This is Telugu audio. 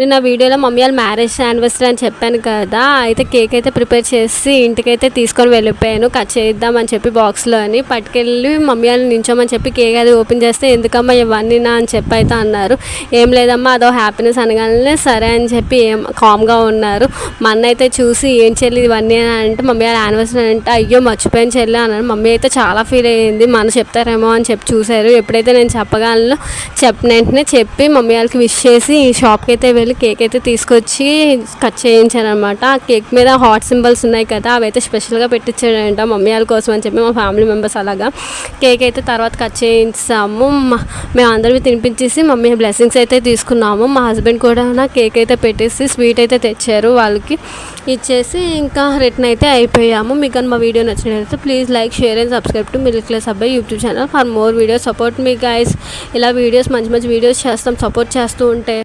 నేను ఆ వీడియోలో మమ్మీ వాళ్ళ మ్యారేజ్ యానివర్సరీ అని చెప్పాను కదా, అయితే కేక్ అయితే ప్రిపేర్ చేసి ఇంటికైతే తీసుకొని వెళ్ళిపోయాను. కట్ చేద్దామని చెప్పి బాక్స్లో అని పట్టుకెళ్ళి మమ్మీ వాళ్ళని నించోమని చెప్పి కేక్ అది ఓపెన్ చేస్తే ఎందుకమ్మా ఇవన్నీ నా అని చెప్పి అయితే అన్నారు. ఏం లేదమ్మా అదో హ్యాపీనెస్ అనగానే సరే అని చెప్పి కామ్గా ఉన్నారు. మా అన్న అయితే చూసి ఏం చెల్లి ఇవన్నీ అంటే మమ్మీ వాళ్ళ యానివర్సరీ అంటే అయ్యో మర్చిపోయాను చెల్లి అన్నారు. మమ్మీ అయితే చాలా ఫీల్ అయ్యింది, మన చెప్తారేమో అని చెప్పి చూశారు. ఎప్పుడైతే నేను చెప్పగలను చెప్పిన వెంటనే చెప్పి మమ్మీ వాళ్ళకి విష్ చేసి ఈ షాప్కి అయితే వెళ్ళి కేక్ అయితే తీసుకొచ్చి కట్ చేయించారనమాట. ఆ కేక్ మీద హార్ట్ సింబల్స్ ఉన్నాయి కదా, అవి అయితే స్పెషల్గా పెట్టించాడంట మమ్మీ వాళ్ళ కోసం అని చెప్పి మా ఫ్యామిలీ మెంబర్స్. అలాగా కేక్ అయితే తర్వాత కట్ చేయించాము. మేము అందరివి తినిపించేసి మమ్మీ బ్లెస్సింగ్స్ అయితే తీసుకున్నాము. మా హస్బెండ్ కూడా కేక్ అయితే పెట్టేసి స్వీట్ అయితే తెచ్చారు, వాళ్ళకి ఇచ్చేసి ఇంకా రిటర్న్ అయితే అయిపోయాము. మీకు కానీ మా వీడియో నచ్చినట్లయితే please like share and subscribe to middle class అబ్బాయి YouTube channel for more videos. Support మీ గైస్. ఇలా వీడియోస్ మంచి మంచి వీడియోస్ చేస్తాం, సపోర్ట్ చేస్తూ ఉంటే